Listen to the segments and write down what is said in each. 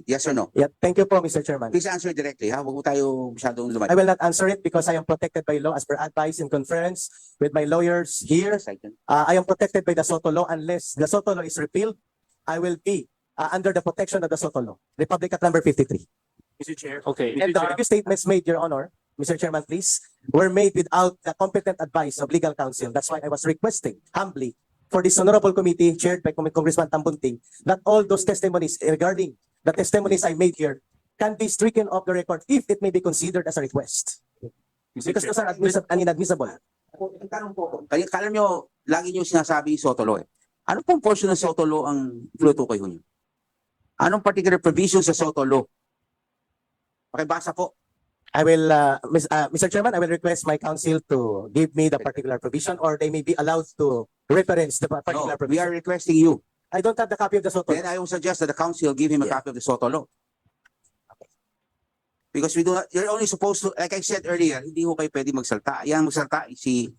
Yes or no? Yeah, thank you po, Mr. Chairman. Please answer directly, ha? Huwag mo tayo masyadong I lumayo. will not answer it because I am protected by law as per advice in conference with my lawyers here. I am protected by the SOTO law. Unless the SOTO law is repealed, I will be under the protection of the SOTO law. Republic Act number 53. Mr. Chair. Okay. And the previous statements made, Your Honor, Mr. Chairman, please, were made without the competent advice of legal counsel. That's why I was requesting humbly for this honorable committee chaired by Congressman Tambunting that all those testimonies regarding the testimonies I made here can be stricken off the record if it may be considered as a request. Because those are inadmissible. Ang tanong po, kala nyo, lagi nyo sinasabi yung SOTO law eh. Ano pong portion ng SOTO law ang tinutukoy nyo? Anong particular provision sa SOTO law? Pakibasa po. I will, Mr. Chairman, I will request my counsel to give me the particular provision or they may be allowed to reference the particular No, we provision. are requesting you. I don't have the copy of the SOTO. Then I will suggest that the council give him a copy of the SOTO law. Because we do not, you're only supposed to, like I said earlier, hindi ho kayo pwede magsalta. Yan magsalta si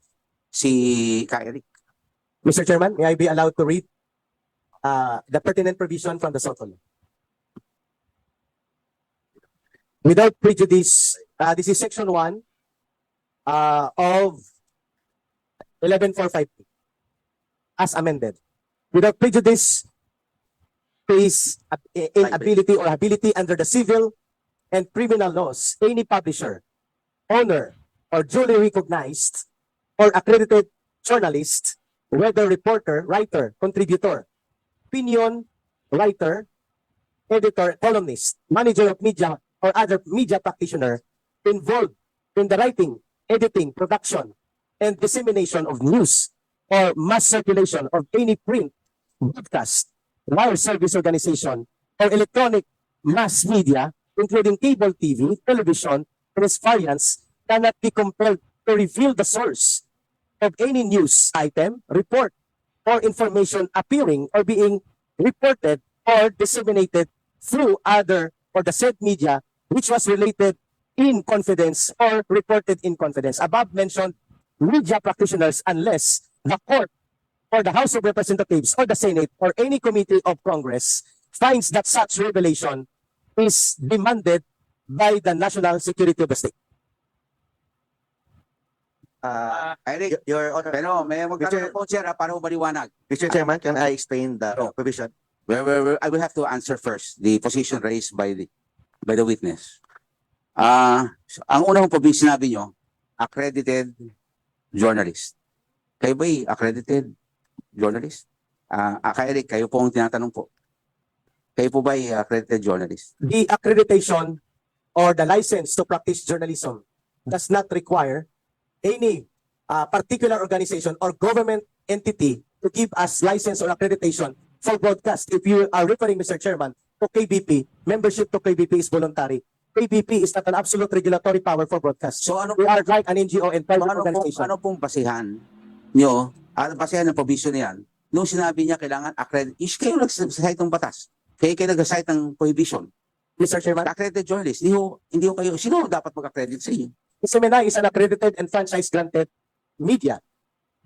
Eric. Mr. Chairman, may I be allowed to read the pertinent provision from the SOTO law? Without prejudice, this is section 1 of 11.453 as amended. Without prejudice, is inability or ability under the civil and criminal laws, any publisher, owner, or duly recognized or accredited journalist, whether reporter, writer, contributor, opinion writer, editor, columnist, manager of media, or other media practitioner involved in the writing, editing, production, and dissemination of news or mass circulation of any print, broadcast, wire service organization, or electronic mass media, including cable TV, television, and its variants, cannot be compelled to reveal the source of any news item, report, or information appearing or being reported or disseminated through other or the said media which was related in confidence or reported in confidence. Above mentioned media practitioners, unless the court or the House of Representatives or the Senate or any committee of Congress finds that such revelation is demanded by the national security of the state. Eric, Your Honor, pero may magkaroon po sir para ho maliwanag. Mr. Chairman, can I explain the provision? Well, I will have to answer first the position raised by the witness. Ang unang po sinabi nyo, accredited journalist. Kayo ba'y accredited journalist? Eric, kayo po ang tinatanong po. Kayo po ba'y accredited journalist? The accreditation or the license to practice journalism does not require any particular organization or government entity to give us license or accreditation for broadcast. If you are referring, Mr. Chairman, to KBP, membership to KBP is voluntary. KBP is not an absolute regulatory power for broadcast. So ano We are like an NGO and private organization. ano pong basihan nyo, basihan ng provision na yan, nung sinabi niya kailangan accredited, kayo nag-cite ng batas. Kayo nag-cite ng prohibition. Mr. Chairman, Accredited journalist, hindi ho kayo, sino dapat mag-accredit sa inyo? SMNI is an accredited and franchise-granted media.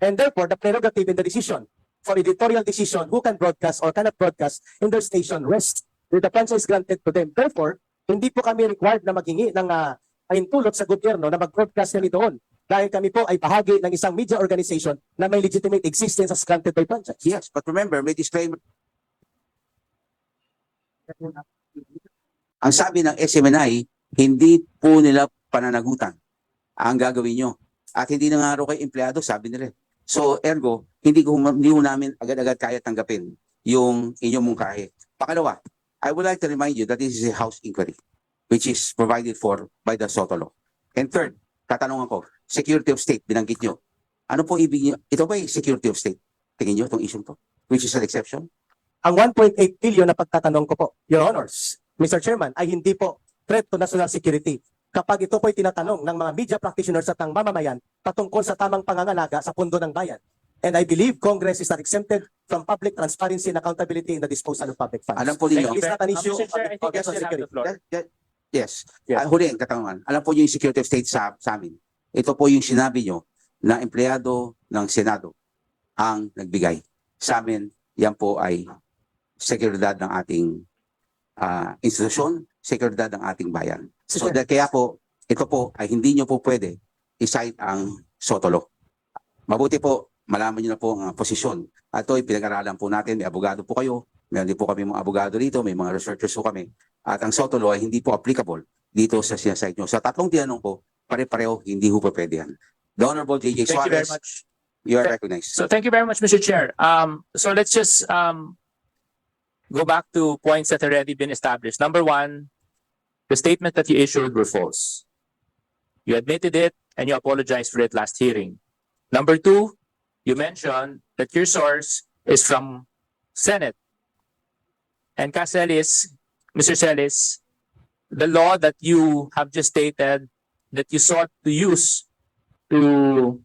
And therefore, the prerogative in the decision for editorial decision who can broadcast or cannot broadcast in their station rests with the franchise granted to them. Therefore, hindi po kami required na maghingi ng pahintulot sa gobyerno na mag-broadcast kami doon. Dahil kami po ay bahagi ng isang media organization na may legitimate existence as granted by franchise. Yes, but remember, may disclaimer. Ang sabi ng SMNI, hindi po nila pananagutan ang gagawin nyo. At hindi na nga raw kayo empleyado, sabi nila. So, ergo, hindi ho namin agad-agad kaya tanggapin yung inyong mungkahi. Pangalawa, I would like to remind you that this is a house inquiry which is provided for by the SOTO law. And third, katanungan ko, security of state, binanggit nyo. Ano po ibig nyo? Ito ba yung security of state? Tingin nyo itong issue to? Which is an exception? Ang 1.8 billion na pagtatanong ko po, Your Honors, Mr. Chairman, ay hindi po threat to national security. Kapag ito po ay tinatanong ng mga media practitioners at ng mamamayan patungkol sa tamang pangangalaga sa pundo ng bayan. And I believe Congress is not exempted from public transparency and accountability in the disposal of public funds. Alam po ninyo. It's not an issue Mr. Chair, I think of I still have security. the floor. Yes. Yes. Huli ang katanungan. Alam po yung security of state sa amin. Ito po yung sinabi nyo na empleyado ng Senado ang nagbigay. Sa amin, yan po ay seguridad ng ating institusyon, seguridad ng ating bayan. So Sir. kaya po, ito po ay hindi nyo po pwede i-cite ang Sotolo. Mabuti po, malaman nyo na po ang posisyon. At ito, pinag-aralan po natin, may abogado po kayo, meron din po kami mga abogado dito, may mga researchers po kami. At ang Sotolo ay hindi po applicable dito sa sinasite nyo. Sa tatlong tinanong po, pare-pareho, hindi po pwede yan. The Honorable J.J. Thank you very Suarez, much. you are recognized. So thank you very much, Mr. Chair. So let's just go back to points that have already been established. Number one, the statement that you issued were false. You admitted it and you apologized for it last hearing. Number two, you mentioned that your source is from Senate. And Caselis, Mr. Celis, the law that you have just stated that you sought to use to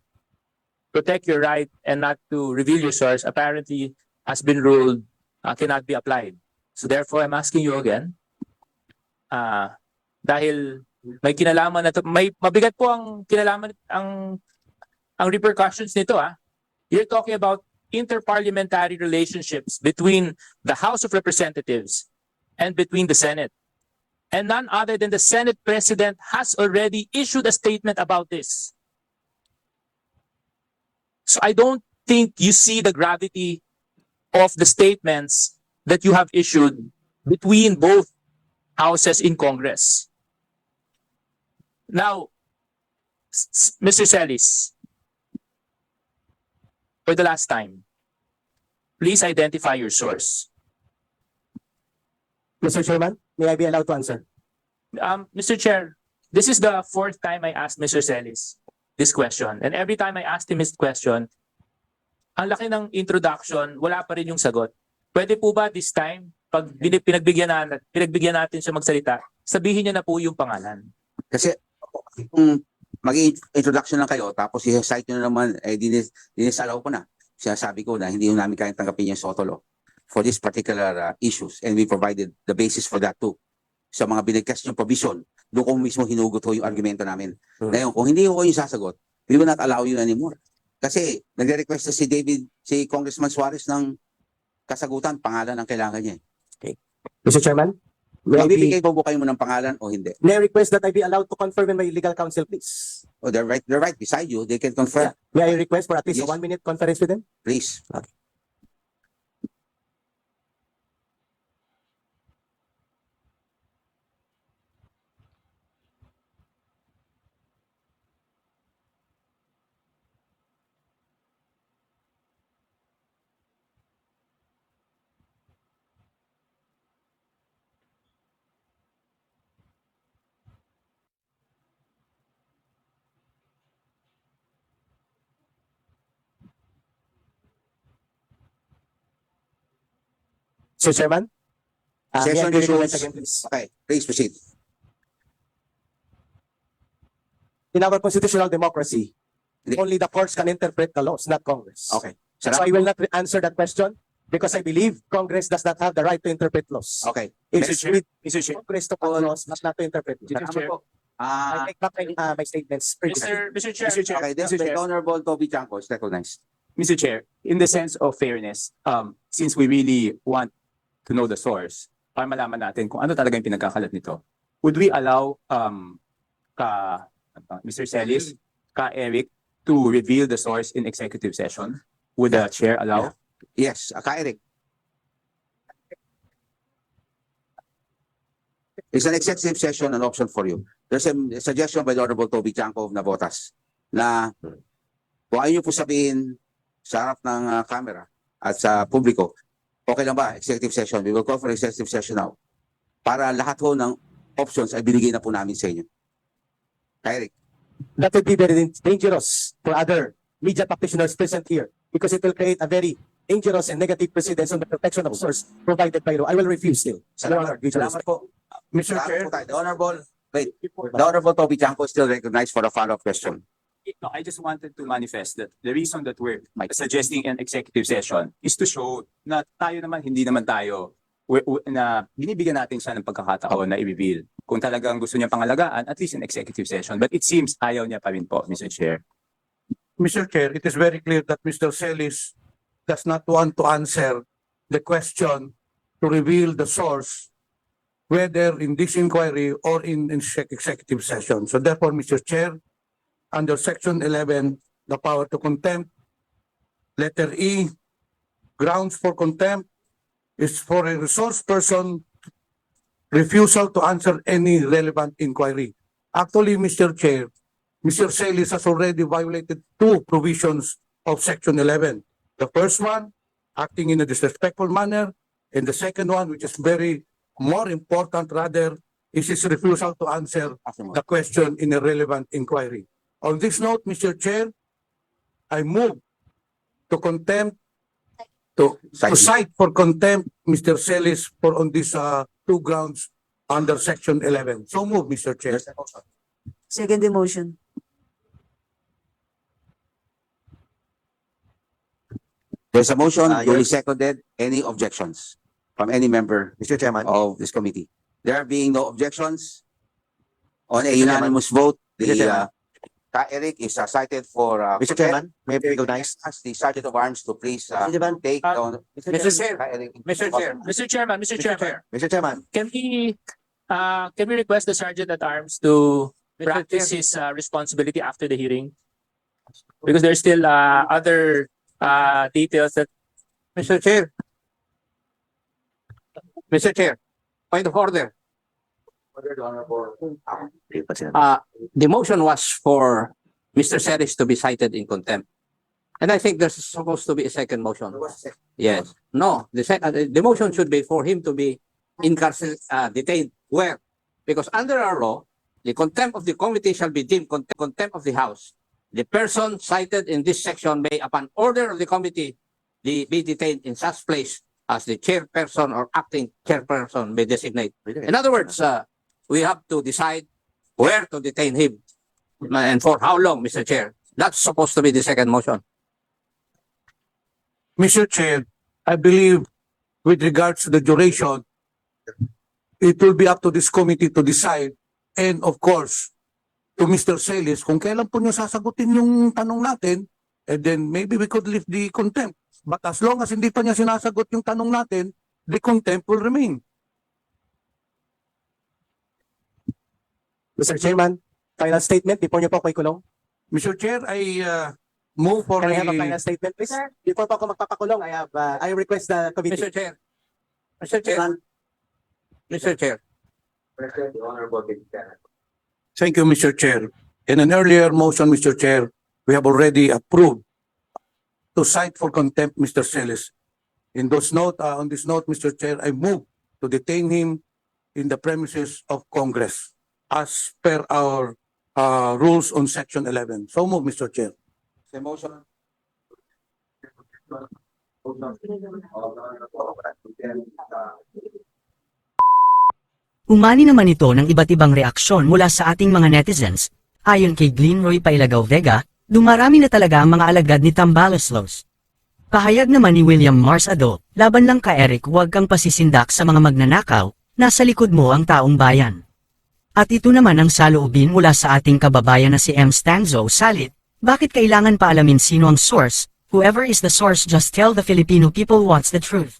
protect your right and not to reveal your source apparently has been ruled cannot be applied. So therefore, I'm asking you again, dahil may kinalaman na to, may mabigat po ang kinalaman ang repercussions nito You're talking about interparliamentary relationships between the House of Representatives and between the Senate. And none other than the Senate President has already issued a statement about this. So I don't think you see the gravity of the statements that you have issued between both houses in Congress. Now, Mr. Celis, for the last time, please identify your source. Mr. Chairman, may I be allowed to answer? Mr. Chair, this is the fourth time I asked Mr. Celis this question. And every time I asked him this question, ang laki ng introduction, wala pa rin yung sagot. Pwede po ba this time, pag pinagbigyan natin siya magsalita, sabihin niya na po yung pangalan? Kasi kung mag-introduction lang kayo, tapos i-cite nyo na naman, dinisalaw ko na. Sinasabi ko na hindi namin kayang tanggapin yung Sotolo for this particular issues. And we provided the basis for that too. Sa mga binigkas yung provision, doon ko mismo hinugot ho yung argumento namin. Ngayon, kung hindi ko yung sasagot, we will not allow you anymore. Kasi nagre-request na si Congressman Suarez ng kasagutan, pangalan ang kailangan niya. Okay. Mr. Chairman, may I Magbibigay po kayo mo ng pangalan o hindi? may I request that I be allowed to confirm with my legal counsel, please? Oh, they're right beside you. They can confirm. May I request for at least Yes. a 1-minute conference with them? Please. Mr. Chairman? May I Session be recognized resumes. again, please? Okay, please proceed. In our constitutional democracy, Hindi. only the courts can interpret the laws, not Congress. Okay. So I will not answer that question because I believe Congress does not have the right to interpret laws. Okay. It's with Mr. Chair. Congress to pass laws, but not to interpret laws. Mr. Chair. I make back my statements. Mr. Chair. Okay, the Honorable Toby Chanco is recognized. Mr. Chair, in the sense of fairness, since we really want to know the source, para malaman natin kung ano talaga yung pinagkakalat nito, would we allow Mr. Celis, Eric, to reveal the source in executive session? Would the chair allow? Yes, Eric. It's an executive session, an option for you. There's a suggestion by the Honorable Toby Chanco of Navotas na kung ayaw niyo po sabihin sa harap ng camera at sa publiko, okay lang ba, executive session? We will call for executive session now. Para lahat ho ng options ay binigay na po namin sa inyo. Eric. That would be very dangerous for other media practitioners present here because it will create a very dangerous and negative precedence on the protection of source provided by law. I will refuse still. Salamat po. Mr. Salamat Chair, po tayo. The Honorable Toby Chanco is still recognized for a follow-up question. no, I just wanted to manifest that the reason that we're suggesting an executive session is to show na tayo naman, hindi naman tayo, na binibigyan natin siya ng pagkakataon na i-reveal. Kung talagang gusto niya pangalagaan, at least an executive session. But it seems ayaw niya pa rin po, Mr. Chair. Mr. Chair, it is very clear that Mr. Celis does not want to answer the question to reveal the source whether in this inquiry or in executive session. So therefore, Mr. Chair, under Section 11, the power to contempt, letter E, grounds for contempt is for a resource person refusal to answer any relevant inquiry. Actually, Mr. Chair, Mr. Celis has already violated two provisions of Section 11. The first one, acting in a disrespectful manner, and the second one, which is very more important rather, is his refusal to answer the question in a relevant inquiry. On this note, Mr. Chair, I move to contempt, to cite for contempt Mr. Celis for on these two grounds under Section 11. So move, Mr. Chair. Second the motion. There's a motion, duly Yes. seconded. Any objections from any member Mr. Chairman, of this committee? There being no objections, on a Mr. Chairman. unanimous vote, Mr. the Chairman. Eric is cited for Mr. Chairman, may I be recognized? ask the Sergeant of Arms to please Mr. Chairman, take on. Mr. Chair, Eric. Mr. Chairman, Mr. Chairman, Mr. Chairman, can we request the Sergeant at Arms to practice his responsibility after the hearing? Because there's still other details that Mr. Chair. Mr. Chair, point of order. The motion was for Mr. Celis to be cited in contempt. And I think there's supposed to be a second motion. Yes. No, the motion should be for him to be detained. Where? Because under our law, the contempt of the committee shall be deemed contempt of the House. The person cited in this section may, upon order of the committee, be detained in such place as the chairperson or acting chairperson may designate. In other words, we have to decide where to detain him and for how long, Mr. Chair. That's supposed to be the second motion. Mr. Chair, I believe with regards to the duration, it will be up to this committee to decide, and of course, to Mr. Celis, kung kailan po niya sasagutin yung tanong natin, and then maybe we could lift the contempt. But as long as hindi pa niya sinasagot yung tanong natin, the contempt will remain. Mr. Chairman, final statement before niyo po ako ikulong. Mr. Chair, I move for Can I have a a... final statement, please? Before po ako magpapakulong, I request the committee. Mr. Chair. Mr. Chair. Mr. Chair. Thank you, Mr. Chair. In an earlier motion, Mr. Chair, we have already approved to cite for contempt Mr. Celis. On this note, Mr. Chair, I move to detain him in the premises of Congress as per our rules on Section 11. So move, Mr. Chair. The motion. Umani naman ito ng iba't ibang reaksyon mula sa ating mga netizens. Ayon kay Glenroy Pailagaw Vega, dumarami na talaga ang mga alagad ni Tambaloslos. Pahayag naman ni William Marsado, laban lang ka Eric, huwag kang pasisindak sa mga magnanakaw, nasa likod mo ang taong bayan. At ito naman ang saloobin mula sa ating kababayan na si M. Stanzo Salit, bakit kailangan pa alamin sino ang source? Whoever is the source, just tell the Filipino people what's the truth.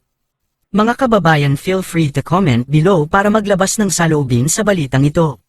Mga kababayan, feel free to comment below para maglabas ng saloobin sa balitang ito.